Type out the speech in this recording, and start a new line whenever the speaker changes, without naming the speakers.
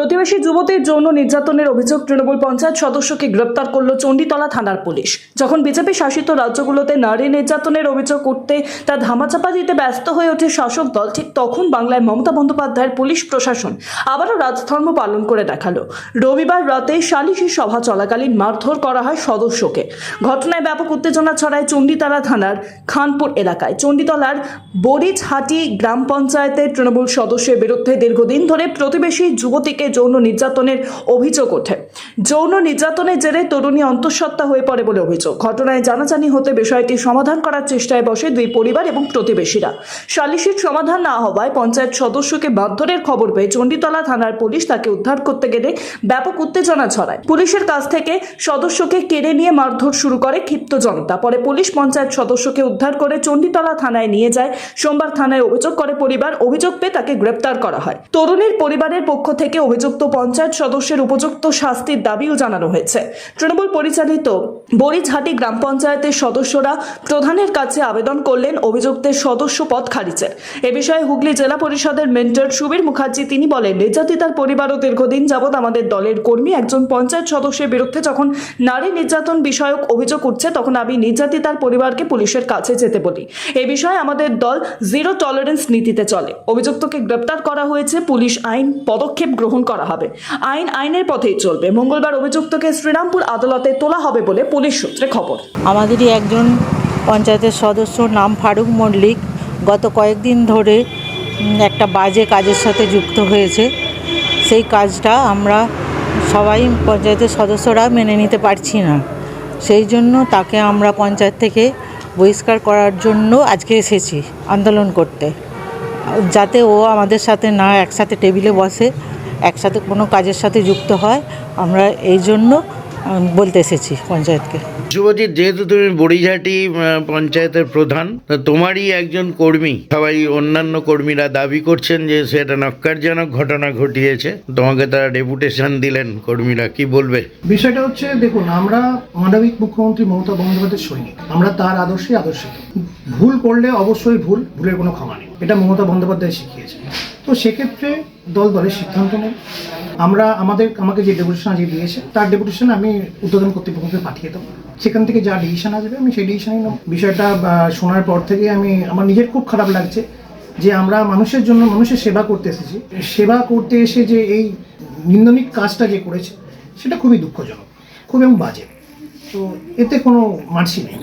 প্রতিবেশী যুবতীর যৌন নির্যাতনের অভিযোগ তৃণমূল পঞ্চায়েত সদস্যকে গ্রেপ্তার করল চণ্ডীতলা থানার পুলিশ। যখন বিজেপি শাসিত রাজ্যগুলোতে নারী নির্যাতনের অভিযোগ উঠতে তা ধামাচাপা দিতে ব্যস্ত হয়ে ওঠে শাসক দল, ঠিক তখন বাংলায় মমতা বন্দ্যোপাধ্যায়ের পুলিশ প্রশাসন আবারও রাজধর্ম পালন করে দেখালো। রবিবার রাতে সালিশি সভা চলাকালীন মারধর করা হয় সদস্যকে। ঘটনায় ব্যাপক উত্তেজনা ছড়ায় চণ্ডীতলা থানার খানপুর এলাকায়। চণ্ডীতলার বরিজহাটি গ্রাম পঞ্চায়েতের তৃণমূল সদস্যের বিরুদ্ধে দীর্ঘদিন ধরে প্রতিবেশী যুবতীকে যৌন নির্যাতনের অভিযোগ ওঠে। যৌন নির্যাতনের জেরে তরুণী অন্তঃসত্ত্বা হয়ে পড়ে বলে অভিযোগ। ঘটনায় জানাজানি হতে বিষয়টি সমাধান করার চেষ্টায় বসে দুই পরিবার এবং প্রতিবেশীরা। সালিশির সমাধান না হওয়ায় পঞ্চায়েত সদস্যকে মারধরের খবর পেয়ে চণ্ডীতলা থানার পুলিশ তাকে উদ্ধার করতে গেলে ব্যাপক উত্তেজনা ছড়ায়। পুলিশের কাছ থেকে সদস্যকে কেড়ে নিয়ে মারধর শুরু করে ক্ষিপ্ত জনতা। পরে পুলিশ পঞ্চায়েত সদস্যকে উদ্ধার করে চণ্ডীতলা থানায় নিয়ে যায়। সোমবার থানায় অভিযোগ করে পরিবার। অভিযোগ পেয়ে তাকে গ্রেপ্তার করা হয়। তরুণীর পরিবারের পক্ষ থেকে অভিযুক্ত পঞ্চায়েত সদস্যের উপযুক্ত শাস্তির দাবিও জানানো হয়েছে। তৃণমূল পরিচালিত বরিজহাটি গ্রাম পঞ্চায়েতের সদস্যরা প্রধানের কাছে আবেদন করলেন অভিযুক্তের সদস্য পদ খারিজের। এ বিষয়ে হুগলি জেলা পরিষদের মেন্টর সুবীর মুখার্জি তিনি বলেন, নির্যাতিতার পরিবারও দীর্ঘদিন যাবৎ আমাদের দলের কর্মী। একজন পঞ্চায়েত সদস্যের বিরুদ্ধে যখন নারী নির্যাতন বিষয়ক অভিযোগ উঠছে তখন আমি নির্যাতিতার পরিবারকে পুলিশের কাছে যেতে বলি। এ বিষয়ে আমাদের দল জিরো টলারেন্স নীতিতে চলে। অভিযুক্তকে গ্রেপ্তার করা হয়েছে। পুলিশ আইন পদক্ষেপ গ্রহণ করা হবে। আইনের পথেই চলবে। মঙ্গলবার অভিযুক্তকে শ্রীরামপুর আদালতে তোলা হবে বলে পুলিশ সূত্রে খবর।
আমাদেরই একজন পঞ্চায়েতের সদস্য নাম ফারুক মল্লিক গত কয়েকদিন ধরে একটা বাজে কাজের সাথে যুক্ত হয়েছে। সেই কাজটা আমরা সবাই পঞ্চায়েতের সদস্যরা মেনে নিতে পারছি না। সেই জন্য তাকে আমরা পঞ্চায়েত থেকে বহিষ্কার করার জন্য আজকে এসেছি আন্দোলন করতে, যাতে ও আমাদের সাথে না একসাথে টেবিলে বসে, একসাথে কোনো কাজের সাথে যুক্ত হয়। আমরা এই জন্য বলতে এসেছি পঞ্চায়েতকে।
শুভজিৎ, যেহেতু তুমি বরিজহাটি পঞ্চায়েতের প্রধান, তোমারই একজন কর্মী, সবাই অন্যান্য কর্মীরা দাবি করছেন যে সেটা নক্কারজনক ঘটনা ঘটিয়েছে, তোমাকে তারা ডেপুটেশন দিলেন কর্মীরা, কি বলবে?
বিষয়টা হচ্ছে, দেখুন, আমরা মানবিক মুখ্যমন্ত্রী মমতা বন্দ্যোপাধ্যায়ের সৈনিক। আমরা তার আদর্শে আদর্শিত। ভুল করলে অবশ্যই ভুলের কোনো ক্ষমা নেই, এটা মমতা বন্দ্যোপাধ্যায় শিখিয়েছে। তো সেক্ষেত্রে দলের সিদ্ধান্ত নেই। আমাকে যে ডেপুটেশন আজকে দিয়েছে তার ডেপুটেশন আমি উদ্বোধন কর্তৃপক্ষকে পাঠিয়ে দেবো। সেখান থেকে যা ডিসিশন আসবে আমি সেই ডিসিশনই নেব। বিষয়টা শোনার পর থেকে আমার নিজের খুব খারাপ লাগছে যে আমরা মানুষের জন্য মানুষের সেবা করতে এসেছি। সেবা করতে এসে যে এই নিন্দনিক কাজটা যে করেছে সেটা খুবই দুঃখজনক, খুবই বাজে। তো এতে কোনো মার্সি নেই।